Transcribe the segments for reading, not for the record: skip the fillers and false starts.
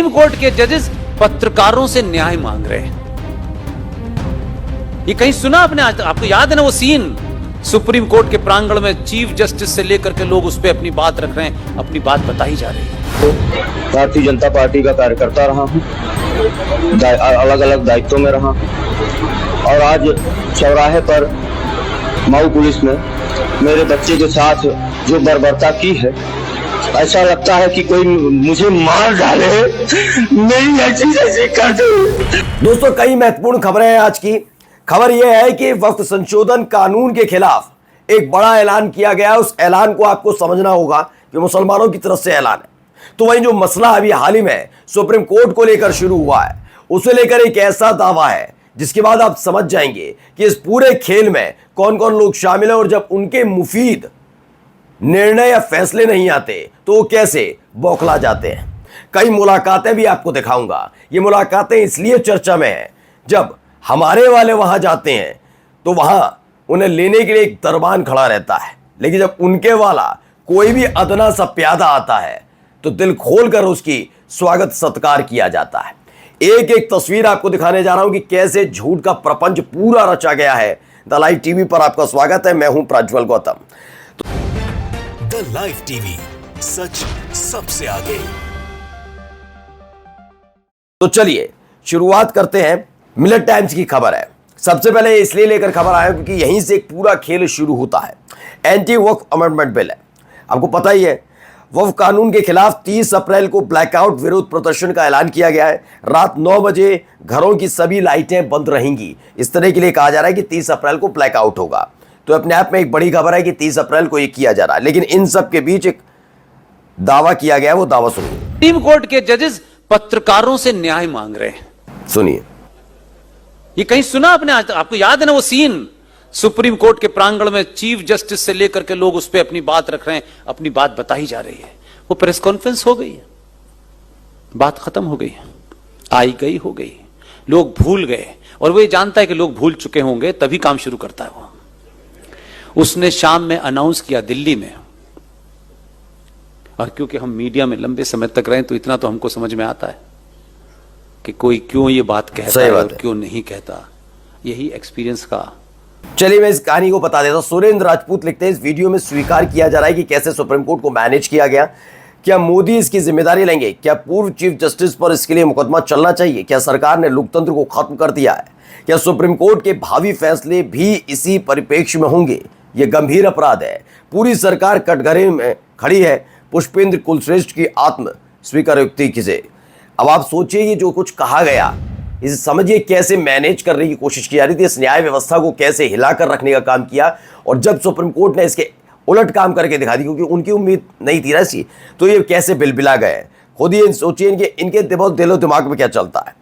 Supreme court के जजेस पत्रकारों से न्याय मांग रहे हैं। ये कहीं सुना आपने आज तक? आपको याद है ना वो सीन, सुप्रीम कोर्ट के प्रांगण में चीफ जस्टिस से लेकर के लोग उस पर अपनी बात रख रहे हैं, अपनी बात बताई जा रही है। भारतीय जनता पार्टी का कार्यकर्ता रहा हूँ, अलग अलग दायित्वों में रहा और आज चौराहे पर मऊ पुलिस ने मेरे बच्चे के साथ जो बर्बरता की है, ऐसा लगता है कि कोई मुझे मार डाले, नहीं ऐसी कर दे। दोस्तों, कई महत्वपूर्ण खबरें हैं। आज की खबर यह है कि वक्फ संशोधन कानून के खिलाफ एक बड़ा ऐलान किया गया। उस ऐलान को आपको समझना होगा कि मुसलमानों की तरफ से ऐलान है। तो वहीं जो मसला अभी हाल ही में सुप्रीम कोर्ट को लेकर शुरू हुआ है, उसे लेकर एक ऐसा दावा है जिसके बाद आप समझ जाएंगे कि इस पूरे खेल में कौन कौन लोग शामिल हैं और जब उनके मुफीद निर्णय या फैसले नहीं आते तो वो कैसे बौखला जाते हैं। कई मुलाकातें भी आपको दिखाऊंगा। ये मुलाकातें इसलिए चर्चा में हैं, जब हमारे वाले वहां जाते हैं तो वहां उन्हें लेने के लिए एक दरबान खड़ा रहता है, लेकिन जब उनके वाला कोई भी अदना सा प्यादा आता है तो दिल खोलकर उसकी स्वागत सत्कार किया जाता है। एक एक तस्वीर आपको दिखाने जा रहा हूं कि कैसे झूठ का प्रपंच पूरा रचा गया है। द लाइव टीवी पर आपका स्वागत है। मैं हूं Prajwal Gautam. The live TV, सच सबसे आगे। तो चलिए शुरुआत करते हैं। मिलत टाइम्स की खबर है। सबसे पहले इसलिए लेकर खबर आया क्योंकि यहीं से एक पूरा खेल शुरू होता है। एंटी वक्फ अमेंडमेंट बिल है, आपको पता ही है। वक्फ कानून के खिलाफ 30 अप्रैल को ब्लैकआउट विरोध प्रदर्शन का ऐलान किया गया है। रात 9 बजे घरों की सभी लाइटें बंद रहेंगी। इस तरह के लिए कहा जा रहा है कि 30 अप्रैल को ब्लैकआउट होगा। तो अपने आप में एक बड़ी खबर है कि 30 अप्रैल को ये किया जा रहा है। लेकिन इन सब के बीच एक दावा किया गया, वो दावा सुनिए। सुप्रीम कोर्ट के जजेस पत्रकारों से न्याय मांग रहे हैं। सुनिए। ये कहीं सुना आपने आज तक? आपको याद है ना वो सीन, सुप्रीम कोर्ट के प्रांगण में चीफ जस्टिस से लेकर के लोग उस पर अपनी बात रख रहे हैं, अपनी बात बताई जा रही है। वो प्रेस कॉन्फ्रेंस हो गई है, बात खत्म हो गई है, आई गई हो गई, लोग भूल गए। और वो ये जानता है कि लोग भूल चुके होंगे, तभी काम शुरू करता है वो। उसने शाम में अनाउंस किया दिल्ली में, और क्योंकि हम मीडिया में लंबे समय तक रहे तो इतना तो हमको समझ में आता है कि कोई क्यों ये बात कहता है और क्यों नहीं कहता। यही एक्सपीरियंस का। चलिए मैं इस कहानी को बता देता हूं। सुरेंद्र राजपूत लिखते हैं, इस वीडियो में स्वीकार किया जा रहा है कि कैसे सुप्रीम कोर्ट को मैनेज किया गया। क्या मोदी इसकी जिम्मेदारी लेंगे? क्या पूर्व चीफ जस्टिस पर इसके लिए मुकदमा चलना चाहिए? क्या सरकार ने लोकतंत्र को खत्म कर दिया है? क्या सुप्रीम कोर्ट के भावी फैसले भी इसी परिप्रेक्ष्य में होंगे? यह गंभीर अपराध है। पूरी सरकार कटघरे में खड़ी है। पुष्पेंद्र कुलश्रेष्ठ की आत्म स्वीकारोक्ति किसे। अब आप सोचिए ये जो कुछ कहा गया, इसे समझिए कैसे मैनेज करने की कोशिश की जा रही थी। इस न्याय व्यवस्था को कैसे हिलाकर रखने का काम किया। और जब सुप्रीम कोर्ट ने इसके उलट काम करके दिखा दी, क्योंकि उनकी उम्मीद नहीं थी ऐसी, तो ये कैसे बिलबिला गए। खुद ही सोचिए इनके दिलो दिमाग में क्या चलता है।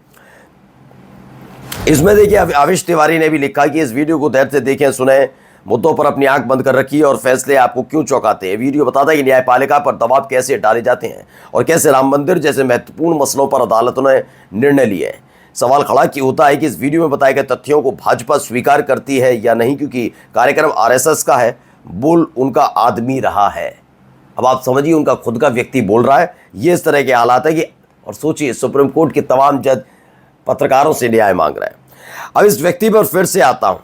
इसमें देखिए आवेश तिवारी ने भी लिखा कि इस वीडियो को धैर्य से देखें, सुने, मुद्दों पर अपनी आंख बंद कर रखिए और फैसले आपको क्यों चौंकाते हैं। वीडियो बताता है कि न्यायपालिका पर दबाव कैसे डाले जाते हैं और कैसे राम मंदिर जैसे महत्वपूर्ण मसलों पर अदालतों ने निर्णय लिए हैं। सवाल खड़ा क्यों होता है कि इस वीडियो में बताए गए तथ्यों को भाजपा स्वीकार करती है या नहीं, क्योंकि कार्यक्रम आरएसएस का है, बुल उनका आदमी रहा है। अब आप समझिए, उनका खुद का व्यक्ति बोल रहा है। ये इस तरह के हालात है कि, और सोचिए सुप्रीम कोर्ट के तमाम जज पत्रकारों से न्याय मांग रहे हैं। अब इस व्यक्ति पर फिर से आता हूं।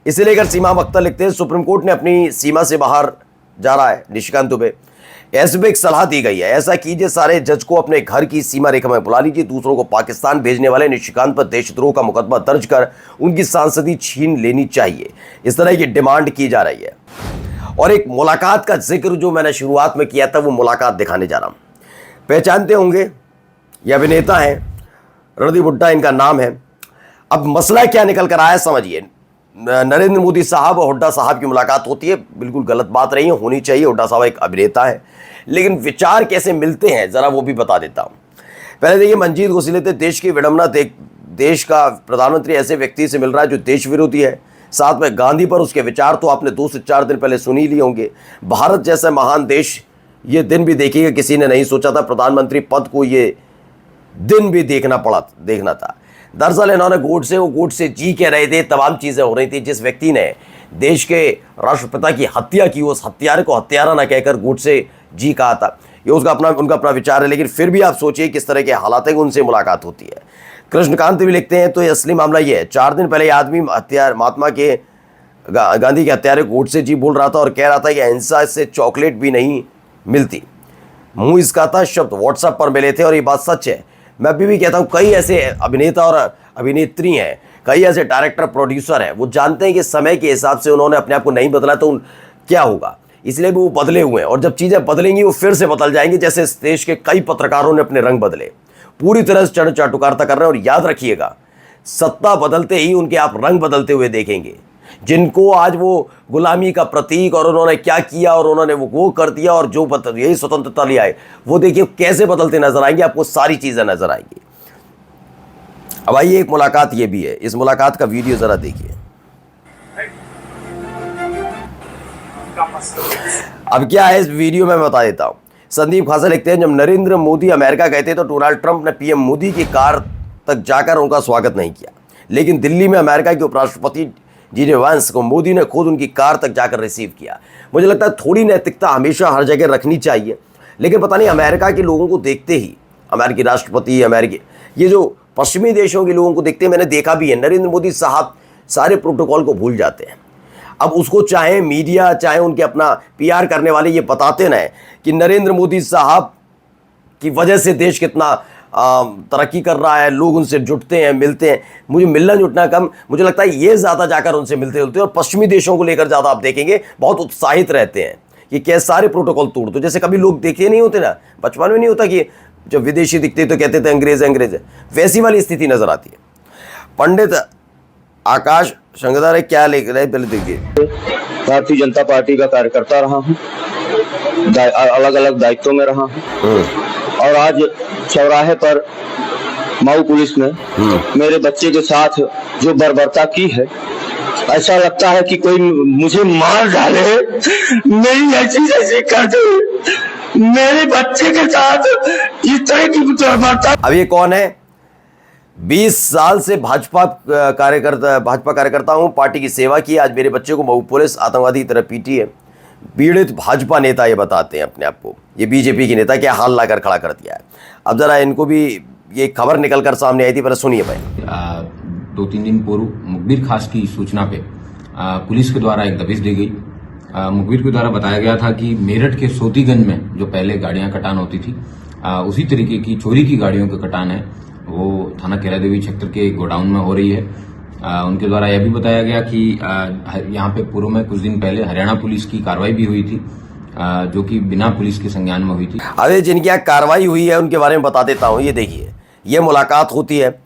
इसे लेकर सीमा अख्तर लिखते हैं, सुप्रीम कोर्ट ने अपनी सीमा से बाहर जा रहा है निशिकांत दुबे। ऐसे भी एक सलाह दी गई है, ऐसा कीजिए, सारे जज को अपने घर की सीमा रेखा में बुला लीजिए। दूसरों को पाकिस्तान भेजने वाले निशिकांत पर देशद्रोह का मुकदमा दर्ज कर उनकी सांसदी छीन लेनी चाहिए। इस तरह की डिमांड की जा रही है। और एक मुलाकात का जिक्र जो मैंने शुरुआत में किया था, वो मुलाकात दिखाने जा रहा हूं। पहचानते होंगे, ये अभिनेता हैं, रणदीप हुड्डा इनका नाम है। अब मसला क्या निकल कर आया समझिए। नरेंद्र मोदी साहब और हुड्डा साहब की मुलाकात होती है, बिल्कुल गलत बात नहीं है, होनी चाहिए। हुड्डा साहब एक अभिनेता है, लेकिन विचार कैसे मिलते हैं जरा वो भी बता देता हूं। पहले देखिए, मंजीत घोषले थे, देश की विडंबना देश का प्रधानमंत्री ऐसे व्यक्ति से मिल रहा है जो देश विरोधी है। साथ में गांधी पर उसके विचार तो आपने 2 से 4 दिन पहले सुन ही लिए होंगे। भारत जैसा महान देश, ये दिन भी देखिएगा, किसी ने नहीं सोचा था प्रधानमंत्री पद को ये दिन भी देखना था। दरअसल इन्होंने गोडसे जी कह रहे थे, तमाम चीज़ें हो रही थी। जिस व्यक्ति ने देश के राष्ट्रपिता की हत्या की, उस हत्यारे को हत्यारा न कहकर गोडसे जी कहा था। ये उनका अपना विचार है, लेकिन फिर भी आप सोचिए किस तरह के हालात है कि उनसे मुलाकात होती है। कृष्णकांत भी लिखते हैं तो ये असली मामला ये है, 4 दिन पहले आदमी महात्मा के गांधी के हत्यारे गोडसे जी बोल रहा था और कह रहा था कि अहिंसा से चॉकलेट भी नहीं मिलती। मुंह इसका था शब्द व्हाट्सएप पर मिले थे और ये बात सच है। मैं अभी भी कहता हूँ कई ऐसे अभिनेता और अभिनेत्री हैं, कई ऐसे डायरेक्टर प्रोड्यूसर हैं, वो जानते हैं कि समय के हिसाब से उन्होंने अपने आप को नहीं बदला तो क्या होगा, इसलिए भी वो बदले हुए हैं। और जब चीज़ें बदलेंगी वो फिर से बदल जाएंगी, जैसे इस देश के कई पत्रकारों ने अपने रंग बदले, पूरी तरह से चढ़ चाटुकारिता कर रहे हैं। और याद रखिएगा, सत्ता बदलते ही उनके आप रंग बदलते हुए देखेंगे। जिनको आज वो गुलामी का प्रतीक और उन्होंने क्या किया और उन्होंने वो कर दिया और जो यही स्वतंत्रता ले आए, वो देखिए कैसे बदलते नजर आएंगे, आपको सारी चीजें नजर आएंगी। अब आइए एक मुलाकात ये भी है, इस मुलाकात का वीडियो जरा देखिए। अब क्या है इस वीडियो में बता देता हूं। संदीप खासा लिखते हैं, जब नरेंद्र मोदी अमेरिका गए थे तो डोनाल्ड ट्रंप ने पीएम मोदी की कार तक जाकर उनका स्वागत नहीं किया, लेकिन दिल्ली में अमेरिका के उपराष्ट्रपति जी वांस को मोदी ने खुद उनकी कार तक जाकर रिसीव किया। मुझे लगता है थोड़ी नैतिकता हमेशा हर जगह रखनी चाहिए, लेकिन पता नहीं अमेरिका के लोगों को देखते ही, अमेरिकी राष्ट्रपति, अमेरिकी ये जो पश्चिमी देशों के लोगों को देखते हैं, मैंने देखा भी है, नरेंद्र मोदी साहब सारे प्रोटोकॉल को भूल जाते हैं। अब उसको चाहे मीडिया चाहे उनके अपना पीआर करने वाले ये बताते ना कि नरेंद्र मोदी साहब की वजह से देश कितना तरक्की कर रहा है, लोग उनसे जुटते हैं, मिलते हैं। मुझे मिलना जुटना कम, मुझे लगता है ये ज़्यादा जाकर उनसे मिलते जुलते हैं। और पश्चिमी देशों को लेकर ज़्यादा आप देखेंगे बहुत उत्साहित रहते हैं कि कैसे सारे प्रोटोकॉल तोड़ दो। जैसे कभी लोग देखे नहीं होते ना, बचपन में नहीं होता कि जब विदेशी दिखते तो कहते थे अंग्रेज अंग्रेज है, वैसी वाली स्थिति नजर आती है। पंडित आकाश शंगदार क्या लिख रहे पहले देखिए। भारतीय जनता पार्टी का कार्यकर्ता रहा हूँ, अलग अलग दायित्वों में रहा हूँ, और आज चौराहे पर मऊ पुलिस ने मेरे बच्चे के साथ जो बर्बरता की है, ऐसा लगता है कि कोई मुझे मार डाले, नहीं ऐसी कर दे मेरे बच्चे के साथ इस तरह की बर्बरता। अब ये कौन है? 20 साल से भाजपा कार्यकर्ता हूं, पार्टी की सेवा की, आज मेरे बच्चे को मऊ पुलिस आतंकवादी की तरह पीटी है। पीड़ित भाजपा नेता ये बताते हैं अपने आप को, ये बीजेपी के नेता क्या हाल लाकर खड़ा कर दिया है। अब जरा इनको भी ये खबर निकलकर सामने आई थी, पहले सुनिए भाई। 2-3 दिन पूर्व मुखबिर खास की सूचना पे पुलिस के द्वारा एक दबिश दी गई। मुखबिर के द्वारा बताया गया था कि मेरठ के सोतीगंज में जो पहले गाड़ियां कटान होती थी, उसी तरीके की चोरी की गाड़ियों का कटान है वो थाना कैलादेवी क्षेत्र के गोडाउन में हो रही है। उनके द्वारा यह भी बताया गया कि यहाँ पे पूर्व में कुछ दिन पहले हरियाणा पुलिस की कार्रवाई भी हुई थी, जो कि बिना पुलिस के संज्ञान में हुई थी। अरे जिनकी यहाँ कार्रवाई हुई है उनके बारे में बता देता हूँ। ये देखिए, ये मुलाकात होती है,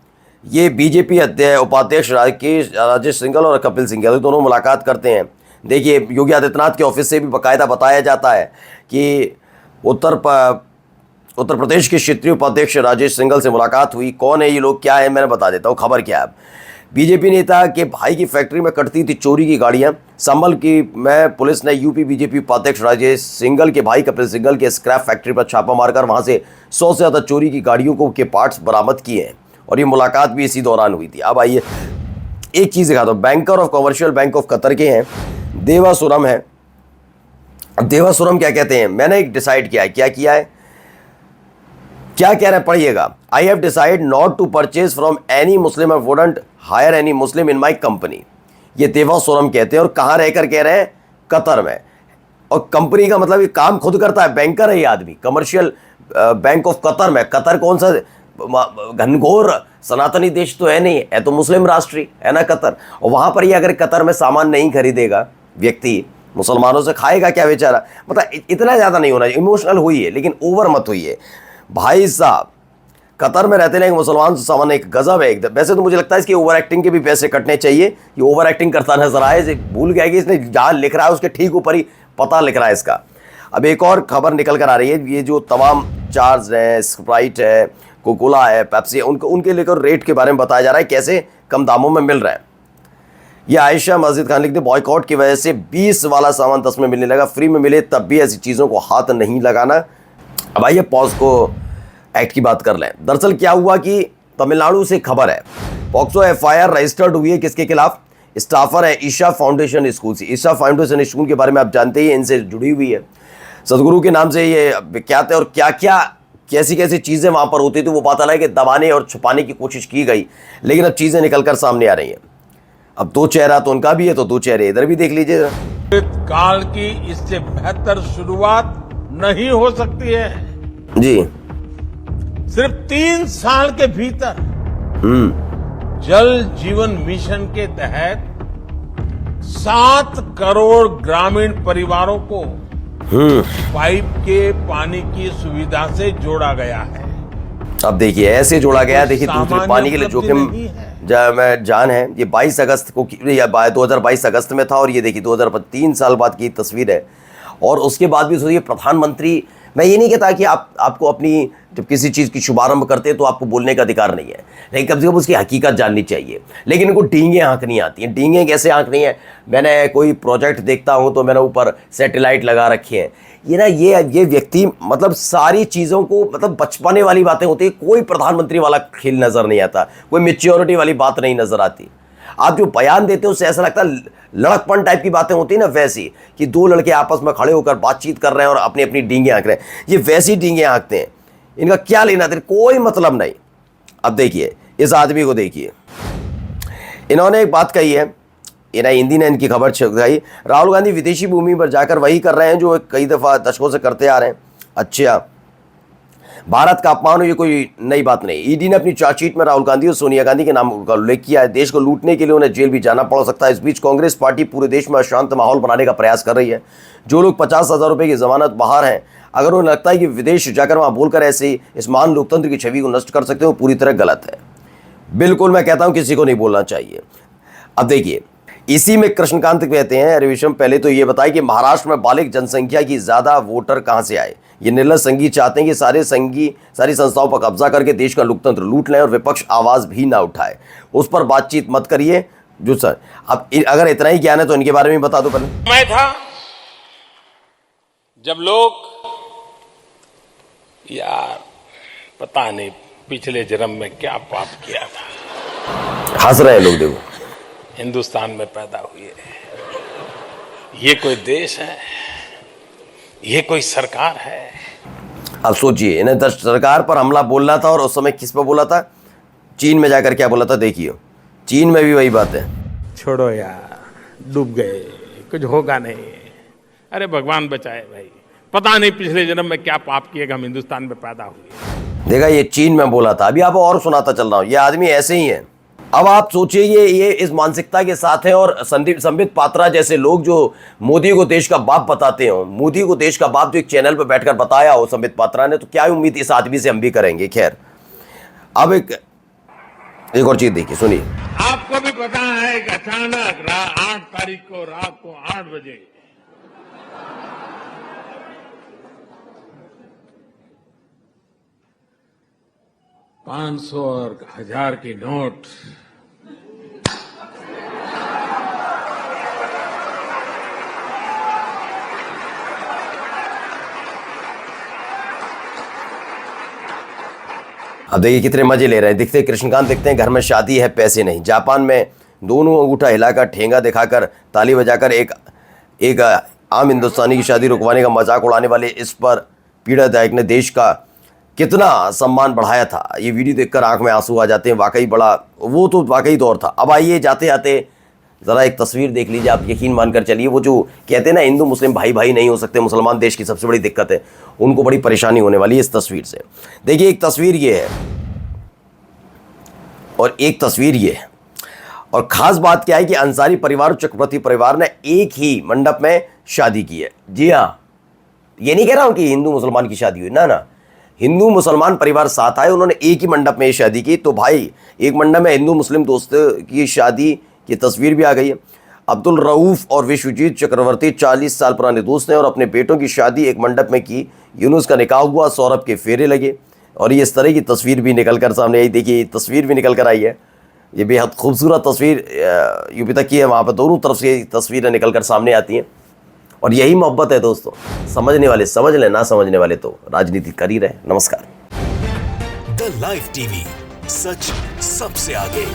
ये बीजेपी उपाध्यक्ष राजेश सिंघल और कपिल सिंघल दोनों मुलाकात करते हैं। देखिए, योगी आदित्यनाथ के ऑफिस से भी बाकायदा बताया जाता है कि उत्तर प्रदेश के क्षेत्रीय उपाध्यक्ष राजेश सिंघल से मुलाकात हुई। कौन है ये लोग, क्या है, मैंने बता देता हूँ खबर क्या है। बीजेपी नेता के भाई की फैक्ट्री में कटती थी चोरी की गाड़ियां। संभल की में पुलिस ने यूपी बीजेपी उपाध्यक्ष राजेश सिंघल के भाई कपिल सिंघल के स्क्रैप फैक्ट्री पर छापा मारकर वहां से 100 से ज़्यादा चोरी की गाड़ियों के पार्ट्स बरामद किए हैं, और ये मुलाकात भी इसी दौरान हुई थी। अब आइए एक चीज़ दिखा दो। Banker of commercial bank of Qatar के हैं, देवासुरम है। अब देवासुरम क्या कहते हैं, मैंने एक डिसाइड किया है। क्या किया है, क्या कह रहे हैं, पढ़िएगा। I have decide not to purchase from any Muslim और wouldn't hire any Muslim in my company. ये देवासुरम कहते हैं, और कहाँ रहकर कह रहे हैं, कतर में। और कंपनी का मतलब ये काम खुद करता है, बैंकर है ये आदमी, कमर्शियल बैंक ऑफ कतर में। कतर कौन सा घनघोर सनातनी देश तो है नहीं, है तो मुस्लिम राष्ट्र है ना कतर। और वहाँ पर ये अगर कतर में सामान नहीं खरीदेगा व्यक्ति, मुसलमानों से खाएगा क्या बेचारा। मतलब इतना ज़्यादा नहीं होना, इमोशनल हुई है लेकिन ओवर मत हुई है भाई साहब। कतर में रहते हैं मुसलमान से सामान एक गजब है एकदम। वैसे तो मुझे लगता है इसकी ओवर एक्टिंग के भी पैसे कटने चाहिए। ये ओवर एक्टिंग करता नजर आए, भूल गया कि इसने जहाँ लिख रहा है उसके ठीक ऊपर ही पता लिख रहा है इसका। अब एक और खबर निकल कर आ रही है, ये जो तमाम चार्ज है, स्प्राइट है, कोकोला है, पेप्सी है, उनके लेकर रेट के बारे में बताया जा रहा है कैसे कम दामों में मिल रहा है। ये आयशा मस्जिद खान लिखते, बॉयकॉट की वजह से 20 वाला सामान 10 में मिलने लगा, फ्री में मिले तब भी ऐसी चीज़ों को हाथ नहीं लगाना। अब आइए पॉस्को एक्ट की बात कर लें। दरअसल क्या हुआ कि तमिलनाडु से खबर है, पॉक्सो एफआईआर रजिस्टर्ड हुई है किसके खिलाफ, स्टाफर है ईशा फाउंडेशन स्कूल से। ईशा फाउंडेशन स्कूल के बारे में आप जानते ही, इनसे जुड़ी हुई है। सदगुरु के नाम से ये विख्यात है और क्या क्या कैसी कैसी चीज़ें वहाँ पर होती थी वो पता लगा कि दबाने और छुपाने की कोशिश की गई, लेकिन अब चीज़ें निकल कर सामने आ रही हैं। अब दो चेहरा तो उनका भी है, तो दो चेहरे इधर भी देख लीजिए। काल की इससे बेहतर शुरुआत नहीं हो सकती है। जी। सिर्फ 3 साल के भीतर जल जीवन मिशन के तहत 7 करोड़ ग्रामीण परिवारों को पाइप के पानी की सुविधा से जोड़ा गया है। अब देखिए ऐसे जोड़ा गया, देखिए दूसरे पानी के लिए जोखिम जान है। ये 22 अगस्त को या 2022 अगस्त में था और ये देखिए 2003 साल बाद की तस्वीर है। और उसके बाद भी सोचिए प्रधानमंत्री, मैं ये नहीं कहता कि आपको अपनी जब किसी चीज़ की शुभारंभ करते हैं तो आपको बोलने का अधिकार नहीं है, लेकिन कम से कम उसकी हकीकत जाननी चाहिए। लेकिन इनको डींगे आंकनी आती हैं। डींगे कैसे आंकनी है? मैंने कोई प्रोजेक्ट देखता हूँ तो मैंने ऊपर सैटेलाइट लगा रखी है। ये व्यक्ति मतलब सारी चीज़ों को मतलब बचपने वाली बातें होती है, कोई प्रधानमंत्री वाला खेल नज़र नहीं आता, कोई मेच्योरिटी वाली बात नहीं नज़र आती। आप जो बयान देते हो उससे ऐसा लगता है लड़कपन टाइप की बातें होती है ना, वैसी कि दो लड़के आपस में खड़े होकर बातचीत कर रहे हैं और अपनी अपनी डींगे आंक रहे हैं। ये वैसी डींगे आंकते हैं, इनका क्या लेना देना, कोई मतलब नहीं। अब देखिए इस आदमी को देखिए, इन्होंने एक बात कही है, इन्हें हिंदी ने इनकी खबर छपाई, राहुल गांधी विदेशी भूमि पर जाकर वही कर रहे हैं जो कई दफ़ा दशकों से करते आ रहे हैं। अच्छा, भारत का अपमान हो ये कोई नई बात नहीं। ईडी ने अपनी चार्जशीट में राहुल गांधी और सोनिया गांधी के नाम का उल्लेख किया है। देश को लूटने के लिए उन्हें जेल भी जाना पड़ सकता है। इस बीच कांग्रेस पार्टी पूरे देश में अशांत माहौल बनाने का प्रयास कर रही है। जो लोग 50,000 रुपये की जमानत बाहर हैं, अगर उन्हें लगता है कि विदेश जाकर वहाँ बोलकर ऐसे इस महान लोकतंत्र की छवि को नष्ट कर सकते हो, पूरी तरह गलत है। बिल्कुल मैं कहता हूँ किसी को नहीं बोलना चाहिए। अब देखिए इसी में कृष्णकांत कहते हैं, रविशम पहले तो ये बताए कि महाराष्ट्र में बालिग जनसंख्या की ज़्यादा वोटर कहाँ से आए। ये निर्लज संघी चाहते हैं कि सारी संस्थाओं पर कब्जा करके देश का लोकतंत्र लूट लें और विपक्ष आवाज़ भी ना उठाए। उस पर बातचीत मत करिए। जो सर अब अगर इतना ही ज्ञान है तो इनके बारे में बता दो पहले। मैं था जब लोग यार पता नहीं पिछले जन्म में क्या पाप किया था, हंस रहे हैं लोग, देखो हिंदुस्तान में पैदा हुए। ये कोई देश है? ये कोई सरकार है? अब सोचिए इन्हें सरकार पर हमला बोलना था और उस समय किस पर बोला था? चीन में जाकर क्या बोला था, देखिए चीन में भी वही बात है। छोड़ो यार, डूब गए, कुछ होगा नहीं। अरे भगवान बचाए भाई, पता नहीं पिछले जन्म में क्या पाप किए हम हिंदुस्तान में पैदा हुए। देखा, ये चीन में बोला था। अभी आप और सुनाता चल रहा हूं, ये आदमी ऐसे ही है। अब आप सोचिए ये इस मानसिकता के साथ है और संबित पात्रा जैसे लोग जो मोदी को देश का बाप बताते हो, मोदी को देश का बाप जो एक चैनल पर बैठकर बताया हो संबित पात्रा ने, तो क्या उम्मीद इस आदमी से हम भी करेंगे। खैर अब एक और चीज देखिए, सुनिए। आपको भी पता है कि अचानक 8 तारीख को रात को 8 बजे $500 और 1000 की नोट अब देखिए कितने मजे ले रहे हैं। दिखते कृष्णकांत दिखते हैं घर में शादी है पैसे नहीं। जापान में दोनों अंगूठा हिलाकर ठेंगा दिखाकर ताली बजाकर एक आम हिंदुस्तानी की शादी रुकवाने का मजाक उड़ाने वाले इस पर पीड़ादायक ने देश का कितना सम्मान बढ़ाया था। ये वीडियो देखकर आंख में आंसू आ जाते हैं। वाकई बड़ा, वो तो वाकई दौर था। अब आइए जाते जाते ज़रा एक तस्वीर देख लीजिए, आप यकीन मानकर चलिए। वो जो कहते हैं ना हिंदू मुस्लिम भाई भाई नहीं हो सकते, मुसलमान देश की सबसे बड़ी दिक्कत है, उनको बड़ी परेशानी होने वाली है इस तस्वीर से। देखिए एक तस्वीर ये है और एक तस्वीर ये है। और ख़ास बात क्या है कि अंसारी परिवार और चक्रवर्ती परिवार ने एक ही मंडप में शादी की है। जी हाँ, ये नहीं कह रहा हूँ कि हिंदू मुसलमान की शादी हुई, ना, हिंदू मुसलमान परिवार साथ आए, उन्होंने एक ही मंडप में शादी की। तो भाई एक मंडप में हिंदू मुस्लिम दोस्त की शादी की तस्वीर भी आ गई है। अब्दुल रऊफ और विश्वजीत चक्रवर्ती 40 साल पुराने दोस्त हैं और अपने बेटों की शादी एक मंडप में की। यूनुस का निकाह हुआ, सौरभ के फेरे लगे और ये इस तरह की तस्वीर भी निकल कर सामने आई। देखिए ये तस्वीर भी निकल कर आई है। ये बेहद खूबसूरत तस्वीर यूपी तक की है, वहाँ पर दोनों तरफ से तस्वीरें निकल कर सामने आती हैं। और यही मोहब्बत है दोस्तों। समझने वाले समझ लें, ना समझने वाले तो राजनीति कर ही रहे। नमस्कार। द लाइव टीवी, सच सबसे आगे।